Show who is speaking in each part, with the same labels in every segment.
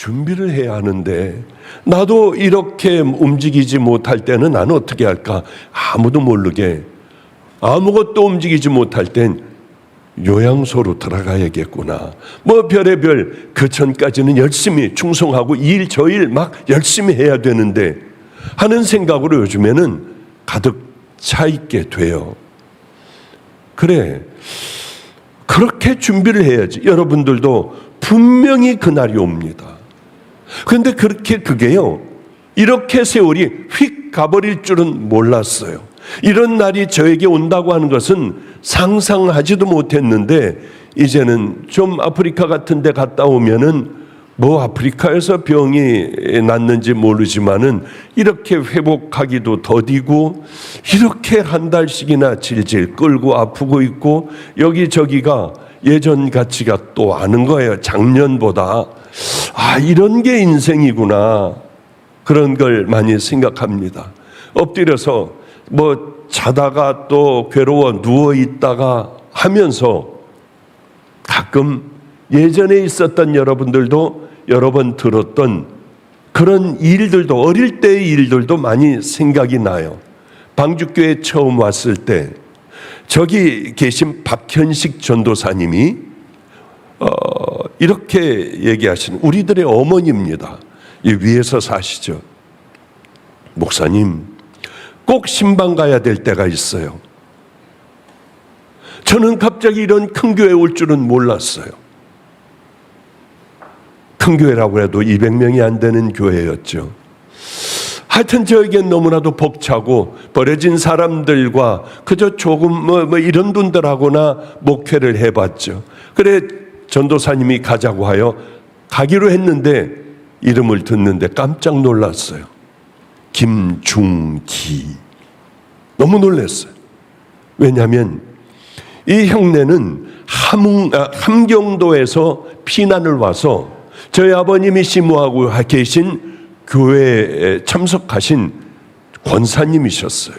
Speaker 1: 준비를 해야 하는데 나도 이렇게 움직이지 못할 때는 나는 어떻게 할까? 아무도 모르게 아무것도 움직이지 못할 땐 요양소로 들어가야겠구나. 뭐 별의별 그 전까지는 열심히 충성하고 일 저 일 막 열심히 해야 되는데 하는 생각으로 요즘에는 가득 차 있게 돼요. 그래, 그렇게 준비를 해야지. 여러분들도 분명히 그날이 옵니다. 그런데 그게요, 이렇게 세월이 휙 가버릴 줄은 몰랐어요. 이런 날이 저에게 온다고 하는 것은 상상하지도 못했는데, 이제는 좀 아프리카 같은 데 갔다 오면은 뭐 아프리카에서 병이 났는지 모르지만은 이렇게 회복하기도 더디고 이렇게 한 달씩이나 질질 끌고 아프고 있고 여기저기가 예전 같지가 또 않은 거예요. 작년보다. 아, 이런 게 인생이구나. 그런 걸 많이 생각합니다. 엎드려서 뭐 자다가 또 괴로워 누워 있다가 하면서 가끔 예전에 있었던 여러분들도 여러 번 들었던 그런 일들도, 어릴 때의 일들도 많이 생각이 나요. 방주교회 처음 왔을 때 저기 계신 박현식 전도사님이 이렇게 얘기하시는, 우리들의 어머니입니다. 이 위에서 사시죠. 목사님, 꼭 신방 가야 될 때가 있어요. 저는 갑자기 이런 큰 교회 올 줄은 몰랐어요. 큰 교회라고 해도 200명이 안 되는 교회였죠. 하여튼 저에겐 너무나도 벅차고 버려진 사람들과 그저 조금 뭐 이런 분들하고나 목회를 해봤죠. 그래 전도사님이 가자고 하여 가기로 했는데 이름을 듣는데 깜짝 놀랐어요. 김중기. 너무 놀랐어요. 왜냐하면 이 형네는 함경도에서 피난을 와서 저희 아버님이 심호하고 계신 교회에 참석하신 권사님이셨어요.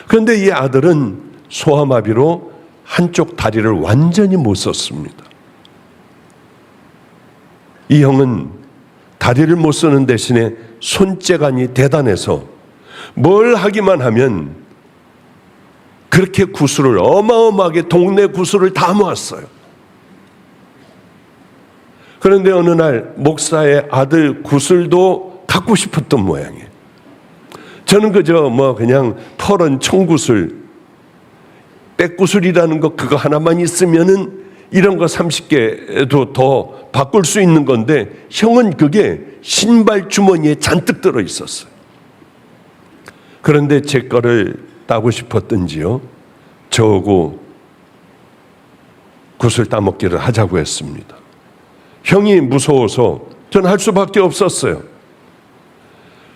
Speaker 1: 그런데 이 아들은 소아마비로 한쪽 다리를 완전히 못 썼습니다. 이 형은 다리를 못 쓰는 대신에 손재간이 대단해서 뭘 하기만 하면 그렇게 구슬을 어마어마하게 동네 구슬을 다 모았어요. 그런데 어느 날 목사의 아들 구슬도 갖고 싶었던 모양이에요. 저는 그저 그냥 털은 청구슬, 백구슬이라는 거 그거 하나만 있으면은 이런 거 30개도 더 바꿀 수 있는 건데 형은 그게 신발 주머니에 잔뜩 들어 있었어요. 그런데 제 거를 따고 싶었던지요, 저하고 구슬 따먹기를 하자고 했습니다. 형이 무서워서 저는 할 수밖에 없었어요.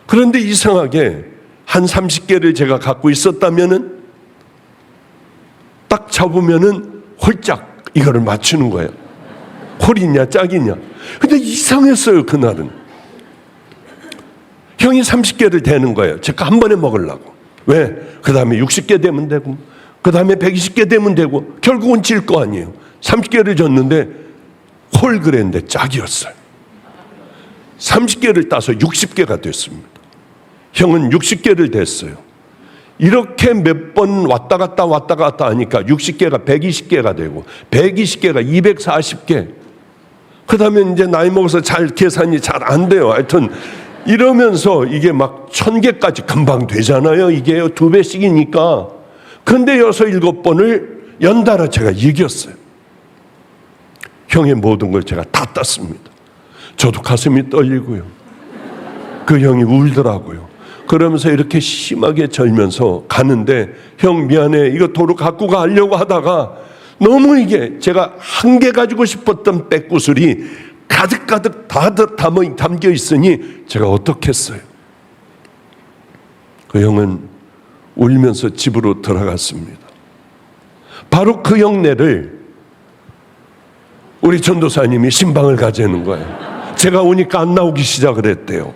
Speaker 1: 그런데 이상하게 한 30개를 제가 갖고 있었다면은 딱 잡으면은 홀짝 이거를 맞추는 거예요. 홀이냐 짝이냐. 근데 이상했어요. 그날은 형이 30개를 대는 거예요. 제가 한 번에 먹으려고. 왜? 그 다음에 60개 되면 되고 그 다음에 120개 되면 되고 결국은 질 거 아니에요. 30개를 줬는데 홀 그랬는데 짝이었어요. 30개를 따서 60개가 됐습니다. 형은 60개를 댔어요. 이렇게 몇 번 왔다 갔다 하니까 60개가 120개가 되고 120개가 240개. 그 다음에 이제 나이 먹어서 잘 계산이 잘 안 돼요. 하여튼 이러면서 이게 막 1000개까지 금방 되잖아요. 이게 2배씩이니까. 근데 6, 7번을 연달아 제가 이겼어요. 형의 모든 걸 제가 다 땄습니다. 저도 가슴이 떨리고요. 그 형이 울더라고요. 그러면서 이렇게 심하게 절면서 가는데 형 미안해, 이거 도로 갖고 가려고 하다가 너무 이게 제가 한 개 가지고 싶었던 백구슬이 가득가득 다 담겨 있으니 제가 어떻겠어요. 그 형은 울면서 집으로 들어갔습니다. 바로 그 형네를 우리 전도사님이 신방을 가자는 거예요. 제가 오니까 안 나오기 시작을 했대요.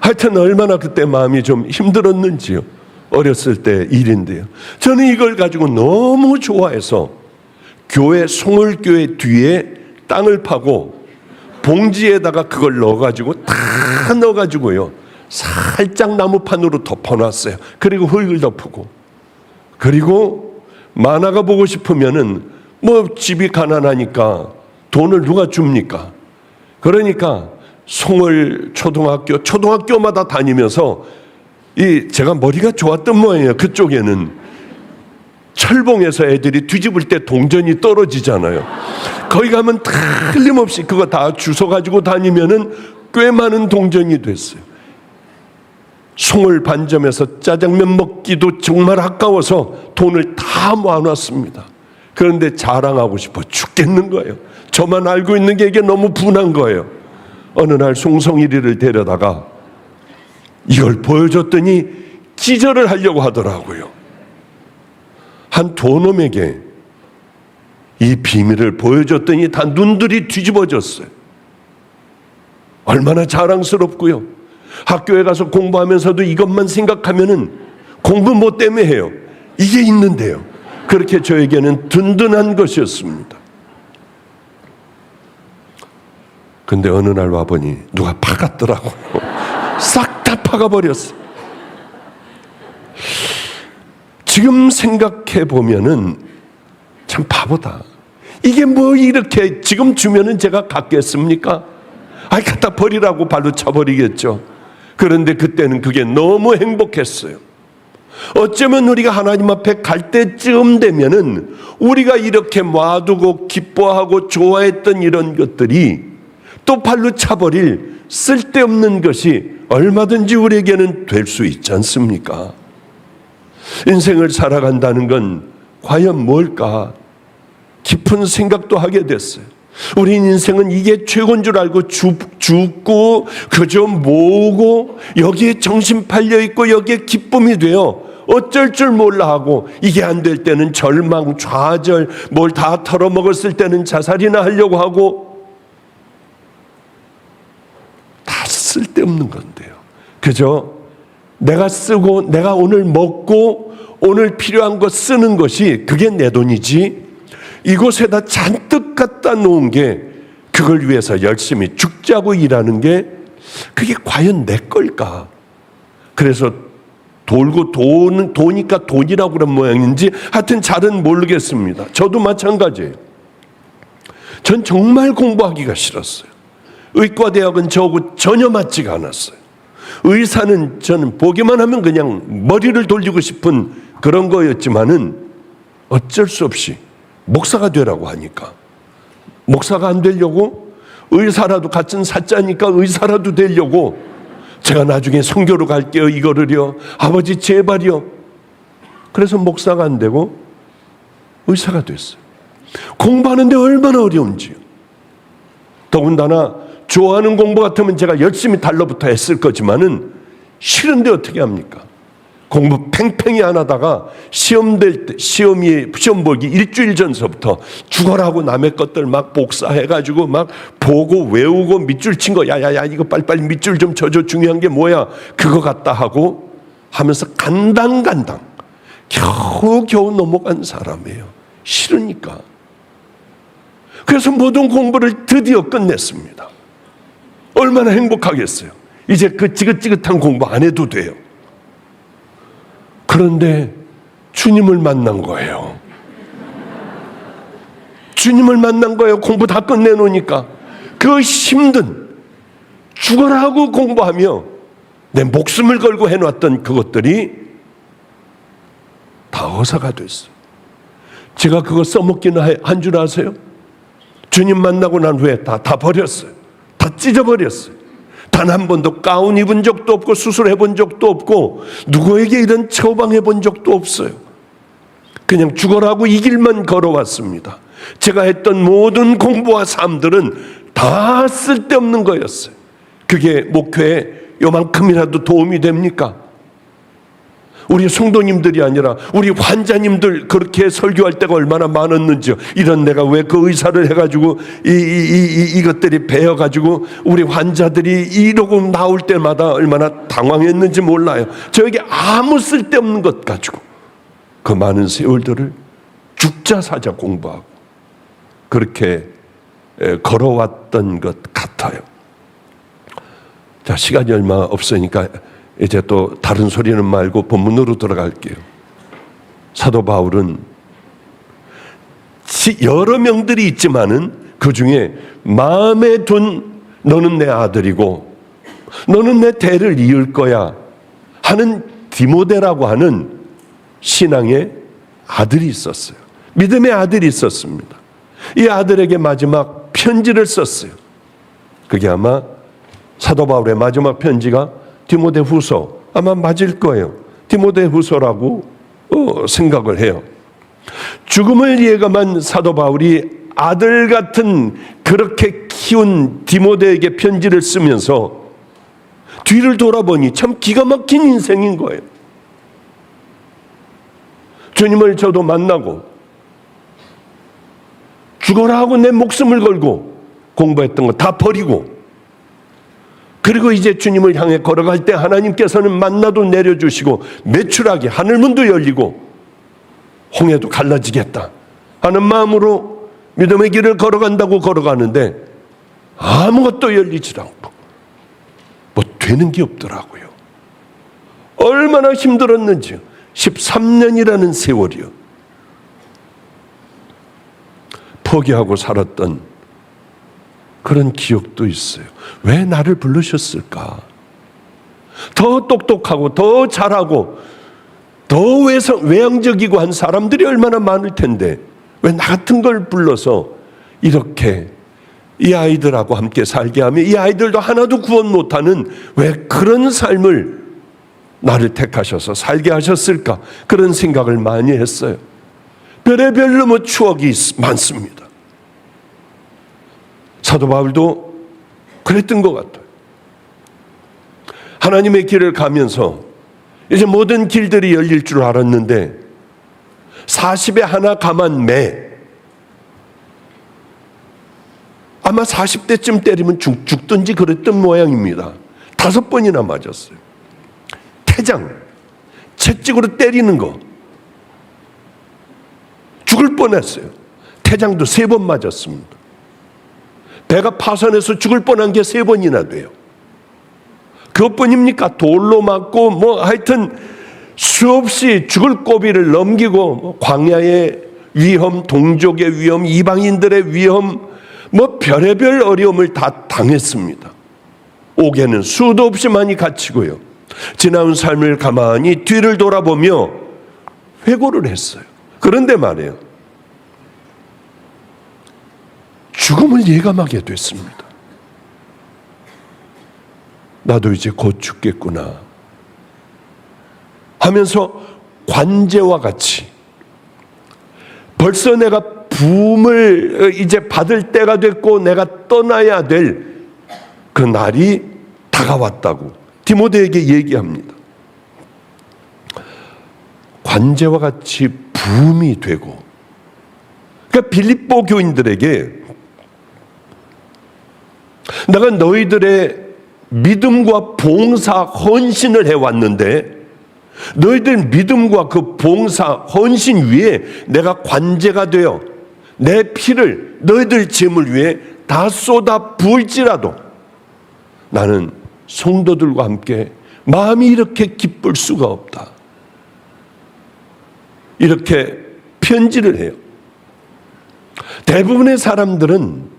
Speaker 1: 하여튼 얼마나 그때 마음이 좀 힘들었는지요. 어렸을 때 일인데요. 저는 이걸 가지고 너무 좋아해서 교회 송을교회 뒤에 땅을 파고 봉지에다가 그걸 넣어가지고 다 넣어가지고요, 살짝 나무판으로 덮어놨어요. 그리고 흙을 덮고, 그리고 만화가 보고 싶으면은 뭐 집이 가난하니까 돈을 누가 줍니까? 그러니까 송을 초등학교마다 다니면서 제가 머리가 좋았던 모양이에요. 그쪽에는 철봉에서 애들이 뒤집을 때 동전이 떨어지잖아요. 거기 가면 틀림없이 그거 다 주워 가지고 다니면은 꽤 많은 동전이 됐어요. 송을 반점에서 짜장면 먹기도 정말 아까워서 돈을 다 모아놨습니다. 그런데 자랑하고 싶어 죽겠는 거예요. 저만 알고 있는 게 이게 너무 분한 거예요. 어느 날 송송이리를 데려다가 이걸 보여줬더니 기절을 하려고 하더라고요. 한 도놈에게 이 비밀을 보여줬더니 다 눈들이 뒤집어졌어요. 얼마나 자랑스럽고요. 학교에 가서 공부하면서도 이것만 생각하면은 공부 뭐 때문에 해요? 이게 있는데요. 그렇게 저에게는 든든한 것이었습니다. 근데 어느 날 와보니 누가 파갔더라고요. 싹 다 파가버렸어요. 지금 생각해 보면은 참 바보다. 이게 뭐 이렇게 지금 주면은 제가 갖겠습니까? 아이, 갖다 버리라고 발로 쳐버리겠죠. 그런데 그때는 그게 너무 행복했어요. 어쩌면 우리가 하나님 앞에 갈 때쯤 되면은 우리가 이렇게 놔두고 기뻐하고 좋아했던 이런 것들이 또 발로 차버릴 쓸데없는 것이 얼마든지 우리에게는 될 수 있지 않습니까? 인생을 살아간다는 건 과연 뭘까? 깊은 생각도 하게 됐어요. 우리 인생은 이게 최고인 줄 알고 죽고 그저 모으고 여기에 정신 팔려 있고 여기에 기쁨이 돼요. 어쩔 줄 몰라 하고, 이게 안 될 때는 절망, 좌절, 뭘 다 털어먹었을 때는 자살이나 하려고 하고, 다 쓸데없는 건데요. 그저 내가 쓰고 내가 오늘 먹고 오늘 필요한 거 쓰는 것이 그게 내 돈이지, 이곳에다 잔뜩 갖다 놓은 게 그걸 위해서 열심히 죽자고 일하는 게 그게 과연 내 걸까? 그래서 돌고 도니까 돈이라고 그런 모양인지 하여튼 잘은 모르겠습니다. 저도 마찬가지예요. 전 정말 공부하기가 싫었어요. 의과대학은 저하고 전혀 맞지가 않았어요. 의사는 저는 보기만 하면 그냥 머리를 돌리고 싶은 그런 거였지만은 어쩔 수 없이 목사가 되라고 하니까 목사가 안 되려고, 의사라도 같은 사자니까 의사라도 되려고 제가 나중에 선교로 갈게요 이거를요, 아버지 제발요. 그래서 목사가 안 되고 의사가 됐어요. 공부하는데 얼마나 어려운지요. 더군다나 좋아하는 공부 같으면 제가 열심히 달러부터 했을 거지만은 싫은데 어떻게 합니까? 공부 팽팽히 안 하다가 시험 보기 일주일 전서부터 죽어라고 남의 것들 막 복사해가지고 막 보고 외우고 밑줄 친 거, 야야야 이거 빨리빨리 밑줄 좀 쳐줘, 중요한 게 뭐야, 그거 갖다 하고 하면서 간당간당 겨우 넘어간 사람이에요. 싫으니까. 그래서 모든 공부를 드디어 끝냈습니다. 얼마나 행복하겠어요. 이제 그 지긋지긋한 공부 안 해도 돼요. 그런데 주님을 만난 거예요. 주님을 만난 거예요. 공부 다 끝내놓으니까. 그 힘든, 죽어라 하고 공부하며 내 목숨을 걸고 해놨던 그것들이 다 허사가 됐어요. 제가 그거 써먹기는 한 줄 아세요? 주님 만나고 난 후에 다 버렸어요. 다 찢어버렸어요. 단 한 번도 가운 입은 적도 없고 수술해 본 적도 없고 누구에게 이런 처방해 본 적도 없어요. 그냥 죽어라고 이 길만 걸어왔습니다. 제가 했던 모든 공부와 삶들은 다 쓸데없는 거였어요. 그게 목회에 요만큼이라도 도움이 됩니까? 우리 성도님들이 아니라 우리 환자님들 그렇게 설교할 때가 얼마나 많았는지요. 이런 내가 왜 그 의사를 해가지고 이것들이 배어가지고 우리 환자들이 이러고 나올 때마다 얼마나 당황했는지 몰라요. 저에게 아무 쓸데없는 것 가지고 그 많은 세월들을 죽자 사자 공부하고 그렇게 걸어왔던 것 같아요. 자, 시간이 얼마 없으니까 이제 또 다른 소리는 말고 본문으로 들어갈게요. 사도 바울은 여러 명들이 있지만은 그 중에 마음에 둔 너는 내 아들이고 너는 내 대를 이을 거야 하는 디모데라고 하는 신앙의 아들이 있었어요. 믿음의 아들이 있었습니다. 이 아들에게 마지막 편지를 썼어요. 그게 아마 사도 바울의 마지막 편지가 디모데 후서 아마 맞을 거예요. 디모데 후서라고 생각을 해요. 죽음을 예감한 사도 바울이 아들 같은 그렇게 키운 디모데에게 편지를 쓰면서 뒤를 돌아보니 참 기가 막힌 인생인 거예요. 주님을 저도 만나고 죽어라 하고 내 목숨을 걸고 공부했던 거 다 버리고, 그리고 이제 주님을 향해 걸어갈 때 하나님께서는 만나도 내려주시고 매출하게 하늘문도 열리고 홍해도 갈라지겠다 하는 마음으로 믿음의 길을 걸어간다고 걸어가는데 아무것도 열리지 않고 뭐 되는 게 없더라고요. 얼마나 힘들었는지요. 13년이라는 세월이요. 포기하고 살았던 그런 기억도 있어요. 왜 나를 부르셨을까? 더 똑똑하고 더 잘하고 더 외향적이고 한 사람들이 얼마나 많을 텐데 왜 나 같은 걸 불러서 이렇게 이 아이들하고 함께 살게 하며 이 아이들도 하나도 구원 못하는 왜 그런 삶을 나를 택하셔서 살게 하셨을까? 그런 생각을 많이 했어요. 별의별로 뭐 추억이 많습니다. 사도 바울도 그랬던 것 같아요. 하나님의 길을 가면서 이제 모든 길들이 열릴 줄 알았는데 40에 하나 감한 매, 아마 40대쯤 때리면 죽든지 그랬던 모양입니다. 5번이나 맞았어요. 태장, 채찍으로 때리는 거 죽을 뻔했어요. 태장도 3번 맞았습니다. 배가 파손해서 죽을 뻔한 게 3번이나 돼요. 그것뿐입니까? 돌로 맞고 뭐 하여튼 수없이 죽을 고비를 넘기고 뭐 광야의 위험, 동족의 위험, 이방인들의 위험, 뭐 별의별 어려움을 다 당했습니다. 옥에는 수도 없이 많이 갇히고요. 지나온 삶을 가만히 뒤를 돌아보며 회고를 했어요. 그런데 말이에요, 죽음을 예감하게 됐습니다. 나도 이제 곧 죽겠구나 하면서 관제와 같이 벌써 내가 부음을 이제 받을 때가 됐고 내가 떠나야 될 그 날이 다가왔다고 디모데에게 얘기합니다. 관제와 같이 부음이 되고, 그러니까 빌립보 교인들에게 내가 너희들의 믿음과 봉사 헌신을 해왔는데 너희들 믿음과 그 봉사 헌신 위에 내가 관제가 되어 내 피를 너희들 죄물 위에 다 쏟아 부을지라도 나는 성도들과 함께 마음이 이렇게 기쁠 수가 없다. 이렇게 편지를 해요. 대부분의 사람들은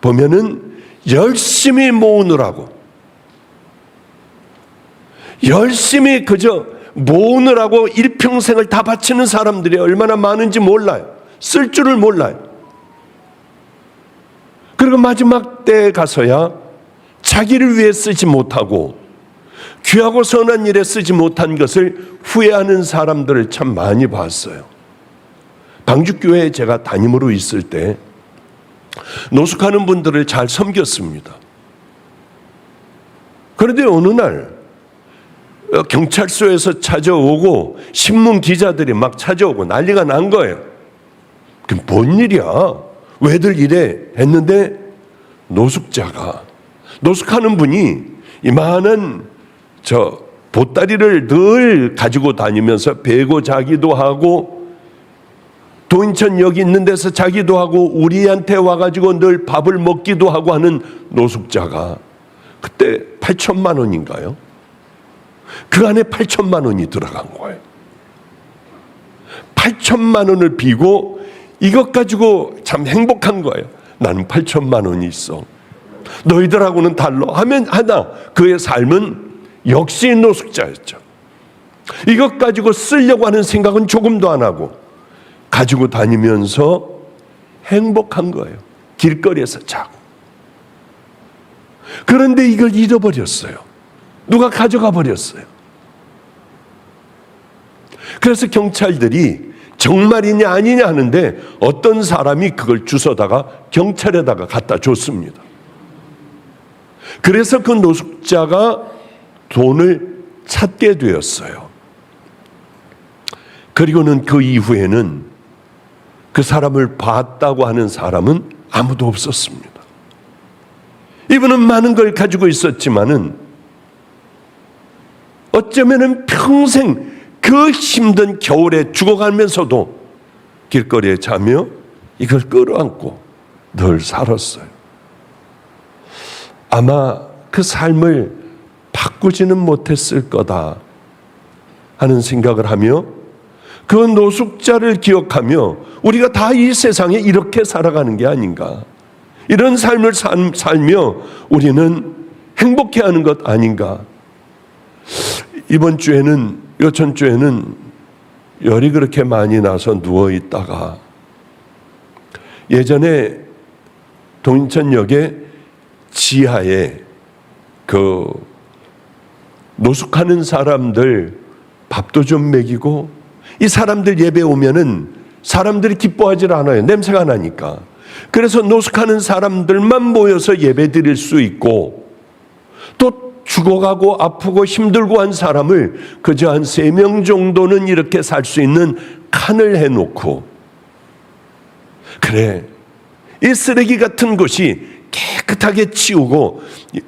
Speaker 1: 보면은 열심히 모으느라고, 열심히 그저 모으느라고 일평생을 다 바치는 사람들이 얼마나 많은지 몰라요. 쓸 줄을 몰라요. 그리고 마지막 때에 가서야 자기를 위해 쓰지 못하고 귀하고 선한 일에 쓰지 못한 것을 후회하는 사람들을 참 많이 봤어요. 방주교회에 제가 담임으로 있을 때 노숙하는 분들을 잘 섬겼습니다. 그런데 어느 날 경찰서에서 찾아오고 신문 기자들이 막 찾아오고 난리가 난 거예요. 그게 뭔 일이야? 왜들 이래? 했는데 노숙하는 분이 이만한 보따리를 늘 가지고 다니면서 베고 자기도 하고 도인천 있는 데서 자기도 하고 우리한테 와가지고 늘 밥을 먹기도 하고 하는 노숙자가 그때 8천만 원인가요? 그 안에 8천만 원이 들어간 거예요. 8천만 원을 비고 이것 가지고 참 행복한 거예요. 나는 8천만 원이 있어. 너희들하고는 달라 하면 하나, 그의 삶은 역시 노숙자였죠. 이것 가지고 쓰려고 하는 생각은 조금도 안 하고 가지고 다니면서 행복한 거예요. 길거리에서 자고. 그런데 이걸 잃어버렸어요. 누가 가져가 버렸어요. 그래서 경찰들이 정말이냐 아니냐 하는데 어떤 사람이 그걸 주워다가 경찰에다가 갖다 줬습니다. 그래서 그 노숙자가 돈을 찾게 되었어요. 그리고는 그 이후에는 그 사람을 봤다고 하는 사람은 아무도 없었습니다. 이분은 많은 걸 가지고 있었지만은 어쩌면은 평생 그 힘든 겨울에 죽어가면서도 길거리에 자며 이걸 끌어안고 늘 살았어요. 아마 그 삶을 바꾸지는 못했을 거다 하는 생각을 하며 그 노숙자를 기억하며 우리가 다 이 세상에 이렇게 살아가는 게 아닌가, 이런 삶을 살며 우리는 행복해하는 것 아닌가. 이번 주에는, 요천 주에는 열이 그렇게 많이 나서 누워있다가 예전에 동인천역에 지하에 그 노숙하는 사람들 밥도 좀 먹이고, 이 사람들 예배 오면은 사람들이 기뻐하지 않아요. 냄새가 나니까. 그래서 노숙하는 사람들만 모여서 예배 드릴 수 있고, 또 죽어가고 아프고 힘들고 한 사람을 그저 한 3명 정도는 이렇게 살 수 있는 칸을 해놓고, 그래, 이 쓰레기 같은 곳이 깨끗하게 치우고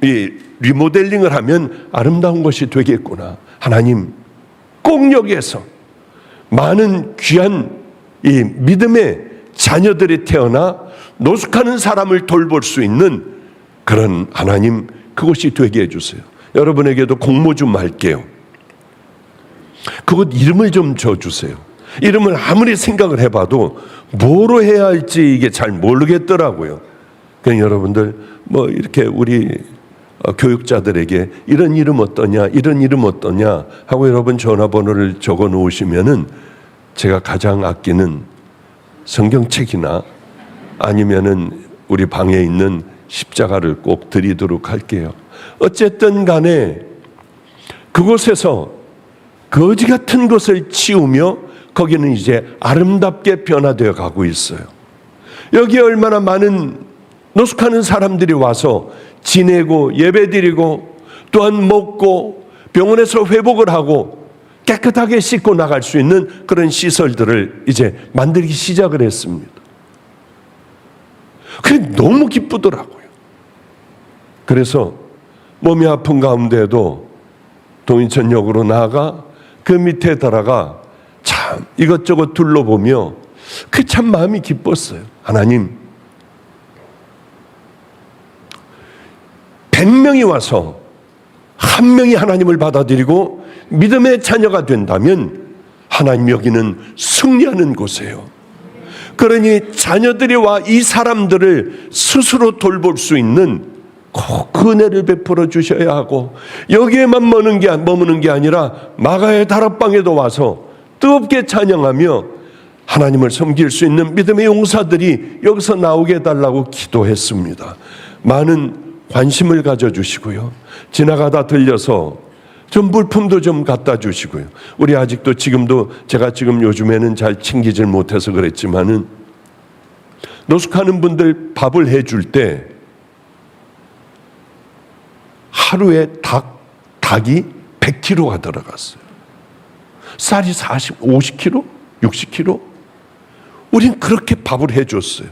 Speaker 1: 이 리모델링을 하면 아름다운 것이 되겠구나. 하나님, 꼭 여기에서 많은 귀한 이 믿음의 자녀들이 태어나 노숙하는 사람을 돌볼 수 있는 그런 하나님, 그것이 되게 해주세요. 여러분에게도 공모 좀 할게요. 그것 이름을 좀 줘주세요. 이름을 아무리 생각을 해봐도 뭐로 해야 할지 이게 잘 모르겠더라고요. 그냥 여러분들 뭐 이렇게 우리 교육자들에게 이런 이름 어떠냐, 이런 이름 어떠냐 하고 여러분 전화번호를 적어 놓으시면은 제가 가장 아끼는 성경책이나 아니면은 우리 방에 있는 십자가를 꼭 드리도록 할게요. 어쨌든 간에 그곳에서 거지 같은 것을 치우며 거기는 이제 아름답게 변화되어 가고 있어요. 여기에 얼마나 많은 노숙하는 사람들이 와서 지내고 예배드리고 또한 먹고 병원에서 회복을 하고 깨끗하게 씻고 나갈 수 있는 그런 시설들을 이제 만들기 시작을 했습니다. 그게 너무 기쁘더라고요. 그래서 몸이 아픈 가운데도 동인천역으로 나아가 그 밑에 들어가 참 이것저것 둘러보며 그 참 마음이 기뻤어요. 하나님, 100명이 와서 한 명이 하나님을 받아들이고 믿음의 자녀가 된다면 하나님, 여기는 승리하는 곳이에요. 그러니 자녀들이 와 이 사람들을 스스로 돌볼 수 있는 꼭 은혜를 베풀어 주셔야 하고, 여기에만 머무는 게 아니라 마가의 다락방에도 와서 뜨겁게 찬양하며 하나님을 섬길 수 있는 믿음의 용사들이 여기서 나오게 해달라고 기도했습니다. 많은 관심을 가져주시고요. 지나가다 들려서 좀 물품도 좀 갖다 주시고요. 우리 아직도 지금도 제가 지금 요즘에는 잘 챙기질 못해서 그랬지만은 노숙하는 분들 밥을 해줄 때 하루에 닭이 100kg가 들어갔어요. 쌀이 50kg? 60kg? 우린 그렇게 밥을 해줬어요.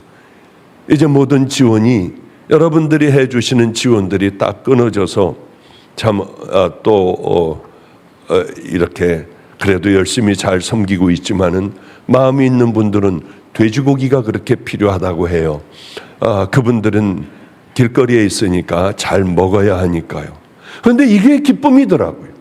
Speaker 1: 이제 모든 지원이, 여러분들이 해주시는 지원들이 딱 끊어져서 참 이렇게 그래도 열심히 잘 섬기고 있지만은 마음이 있는 분들은 돼지고기가 그렇게 필요하다고 해요. 그분들은 길거리에 있으니까 잘 먹어야 하니까요. 그런데 이게 기쁨이더라고요.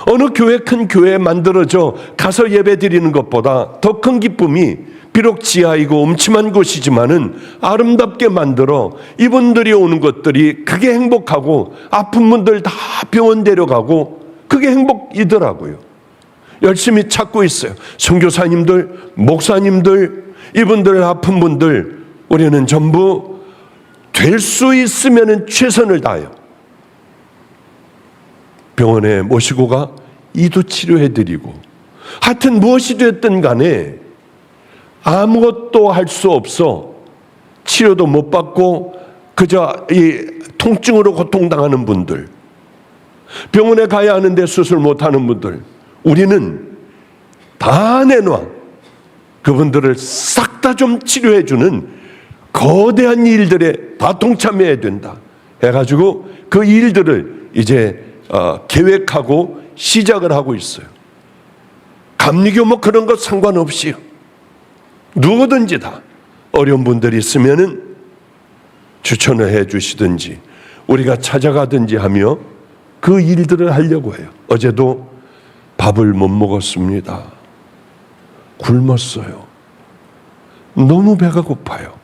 Speaker 1: 어느 큰 교회 만들어져 가서 예배 드리는 것보다 더 큰 기쁨이, 비록 지하이고 음침한 곳이지만은 아름답게 만들어 이분들이 오는 것들이 그게 행복하고, 아픈 분들 다 병원 데려가고, 그게 행복이더라고요. 열심히 찾고 있어요. 선교사님들, 목사님들, 이분들 아픈 분들, 우리는 전부 될 수 있으면 최선을 다해요. 병원에 모시고 가 이도 치료해드리고, 하여튼 무엇이 됐든 간에 아무것도 할 수 없어 치료도 못 받고 그저 이 통증으로 고통당하는 분들, 병원에 가야 하는데 수술 못하는 분들, 우리는 다 내놔 그분들을 싹 다 좀 치료해주는 거대한 일들에 다 동참해야 된다 해가지고 그 일들을 이제 계획하고 시작을 하고 있어요. 감리교 뭐 그런 것 상관없이요. 누구든지 다 어려운 분들이 있으면은 추천을 해 주시든지 우리가 찾아가든지 하며 그 일들을 하려고 해요. 어제도 밥을 못 먹었습니다. 굶었어요. 너무 배가 고파요.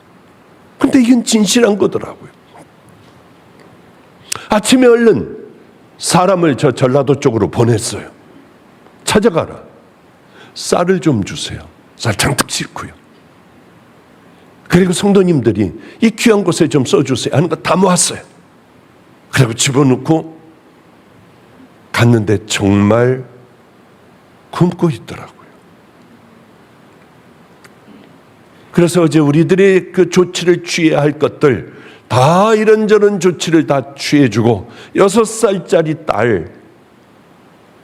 Speaker 1: 근데 이건 진실한 거더라고요. 아침에 얼른 사람을 저 전라도 쪽으로 보냈어요. 찾아가라. 쌀을 좀 주세요. 쌀 잔뜩 싣고요. 그리고 성도님들이 이 귀한 곳에 좀 써주세요 하는 거 다 모았어요. 그리고 집어넣고 갔는데 정말 굶고 있더라고요. 그래서 어제 우리들이 그 조치를 취해야 할 것들 다 이런저런 조치를 다 취해주고, 6살짜리 딸,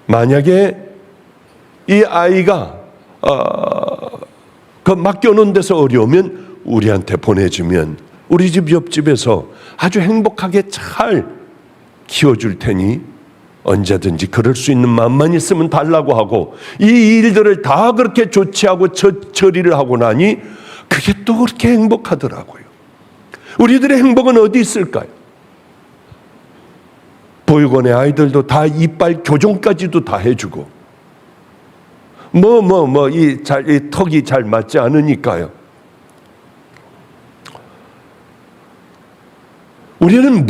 Speaker 1: 만약에 이 아이가 그 맡겨놓은 데서 어려우면 우리한테 보내주면 우리 집 옆집에서 아주 행복하게 잘 키워줄 테니 언제든지 그럴 수 있는 마음만 있으면 달라고 하고, 이 일들을 다 그렇게 조치하고 처리를 하고 나니 그게 또 그렇게 행복하더라고요. 우리들의 행복은 어디 있을까요? 보육원의 아이들도 다 이빨 교정까지도 다 해주고, 이 턱이 잘 맞지 않으니까요. 우리는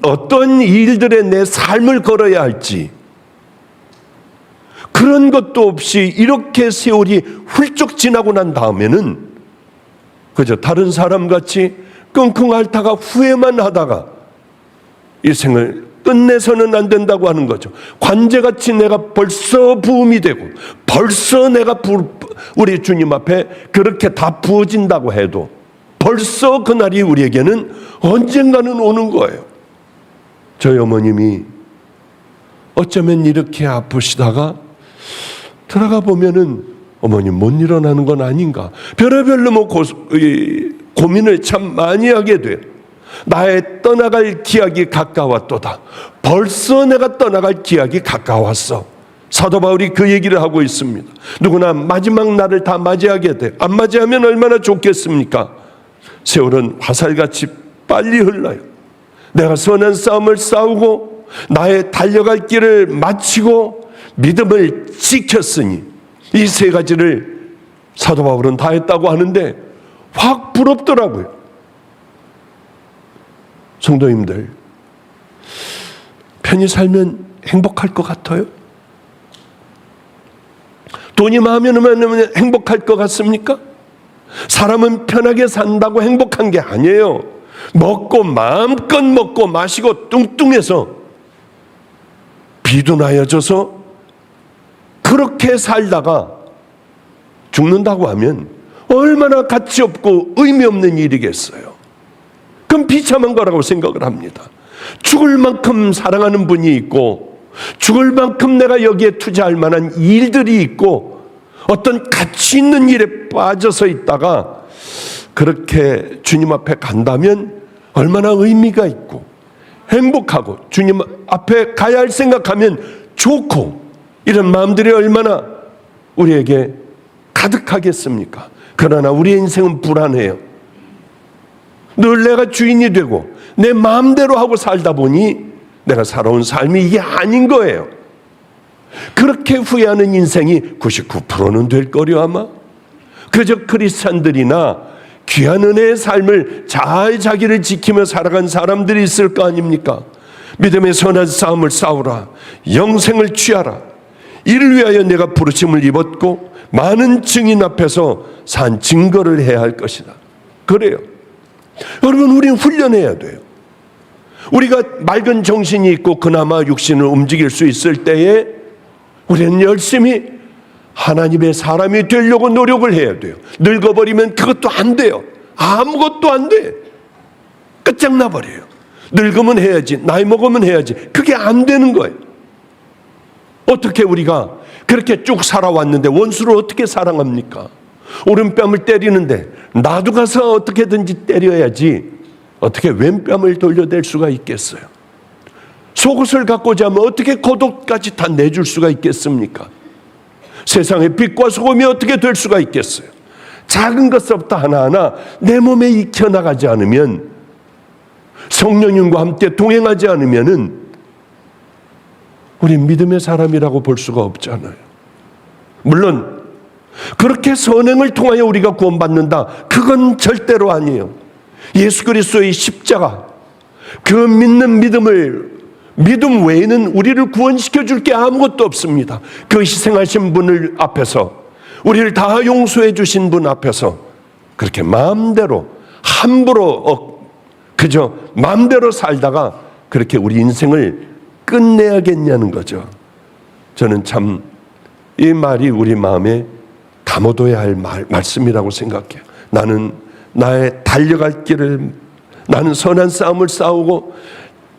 Speaker 1: 어떤 일들에 내 삶을 걸어야 할지, 그런 것도 없이 이렇게 세월이 훌쩍 지나고 난 다음에는 그저 다른 사람같이 끙끙 앓다가 후회만 하다가 이 생을 끝내서는 안 된다고 하는 거죠. 관제같이 내가 벌써 부음이 되고 벌써 내가 우리 주님 앞에 그렇게 다 부어진다고 해도 벌써 그날이 우리에게는 언젠가는 오는 거예요. 저희 어머님이 어쩌면 이렇게 아프시다가 들어가 보면은 어머님 못 일어나는 건 아닌가, 별의별로 고민을 참 많이 하게 돼요. 나의 떠나갈 기약이 가까웠도다. 벌써 내가 떠나갈 기약이 가까웠어. 사도 바울이 그 얘기를 하고 있습니다. 누구나 마지막 날을 다 맞이하게 돼. 안 맞이하면 얼마나 좋겠습니까? 세월은 화살같이 빨리 흘러요. 내가 선한 싸움을 싸우고 나의 달려갈 길을 마치고 믿음을 지켰으니, 이 세 가지를 사도 바울은 다 했다고 하는데 확 부럽더라고요. 성도님들, 편히 살면 행복할 것 같아요? 돈이 많으면 행복할 것 같습니까? 사람은 편하게 산다고 행복한 게 아니에요. 먹고 마음껏 먹고 마시고 뚱뚱해서 비둔하여져서 그렇게 살다가 죽는다고 하면 얼마나 가치 없고 의미 없는 일이겠어요. 그럼 비참한 거라고 생각을 합니다. 죽을 만큼 사랑하는 분이 있고, 죽을 만큼 내가 여기에 투자할 만한 일들이 있고, 어떤 가치 있는 일에 빠져서 있다가 그렇게 주님 앞에 간다면 얼마나 의미가 있고 행복하고 주님 앞에 가야 할 생각하면 좋고, 이런 마음들이 얼마나 우리에게 가득하겠습니까? 그러나 우리의 인생은 불안해요. 늘 내가 주인이 되고 내 마음대로 하고 살다 보니 내가 살아온 삶이 이게 아닌 거예요. 그렇게 후회하는 인생이 99%는 될 거려 아마. 그저 크리스찬들이나 귀한 은혜의 삶을 잘 자기를 지키며 살아간 사람들이 있을 거 아닙니까? 믿음의 선한 싸움을 싸우라. 영생을 취하라. 이를 위하여 내가 부르심을 입었고 많은 증인 앞에서 산 증거를 해야 할 것이다. 그래요. 여러분, 우리는 훈련해야 돼요. 우리가 맑은 정신이 있고 그나마 육신을 움직일 수 있을 때에 우리는 열심히 하나님의 사람이 되려고 노력을 해야 돼요. 늙어버리면 그것도 안 돼요. 아무것도 안 돼. 끝장나 버려요. 늙으면 해야지, 나이 먹으면 해야지. 그게 안 되는 거예요. 어떻게 우리가 그렇게 쭉 살아왔는데 원수를 어떻게 사랑합니까? 오른뺨을 때리는데 나도 가서 어떻게든지 때려야지 어떻게 왼뺨을 돌려댈 수가 있겠어요? 속옷을 갖고자 하면 어떻게 겉옷까지 다 내줄 수가 있겠습니까? 세상의 빛과 소금이 어떻게 될 수가 있겠어요? 작은 것부터 하나하나 내 몸에 익혀나가지 않으면, 성령님과 함께 동행하지 않으면은 우리 믿음의 사람이라고 볼 수가 없잖아요. 물론 그렇게 선행을 통하여 우리가 구원받는다, 그건 절대로 아니에요. 예수 그리스도의 십자가, 그 믿는 믿음 외에는 우리를 구원시켜 줄 게 아무것도 없습니다. 그 희생하신 분을 앞에서, 우리를 다 용서해 주신 분 앞에서 그렇게 마음대로 함부로 그저 마음대로 살다가 그렇게 우리 인생을 끝내야겠냐는 거죠. 저는 참 이 말이 우리 마음에 담아둬야 할 말씀이라고 생각해요. 나는 나의 달려갈 길을, 나는 선한 싸움을 싸우고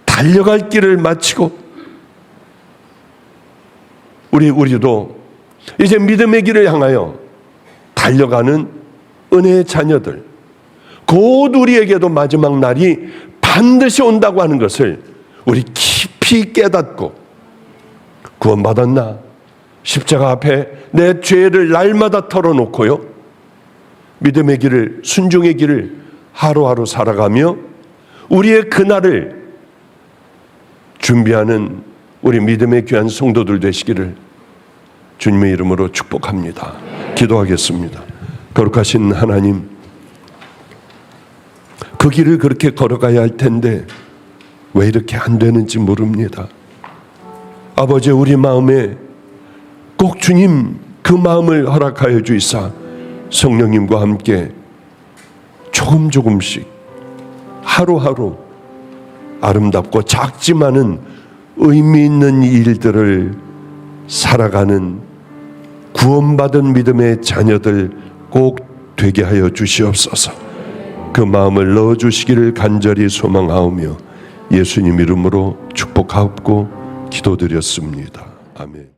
Speaker 1: 달려갈 길을 마치고, 우리도 이제 믿음의 길을 향하여 달려가는 은혜의 자녀들, 곧 우리에게도 마지막 날이 반드시 온다고 하는 것을 우리 깊이 깨닫고, 구원받았나? 십자가 앞에 내 죄를 날마다 털어놓고요, 믿음의 길을, 순종의 길을 하루하루 살아가며 우리의 그날을 준비하는 우리 믿음의 귀한 성도들 되시기를 주님의 이름으로 축복합니다. 기도하겠습니다. 거룩하신 하나님, 그 길을 그렇게 걸어가야 할 텐데 왜 이렇게 안 되는지 모릅니다. 아버지, 우리 마음에 꼭 주님 그 마음을 허락하여 주이사 성령님과 함께 조금씩 하루하루 아름답고 작지만은 의미 있는 일들을 살아가는 구원받은 믿음의 자녀들 꼭 되게 하여 주시옵소서. 그 마음을 넣어주시기를 간절히 소망하오며 예수님 이름으로 축복하옵고 기도드렸습니다. 아멘.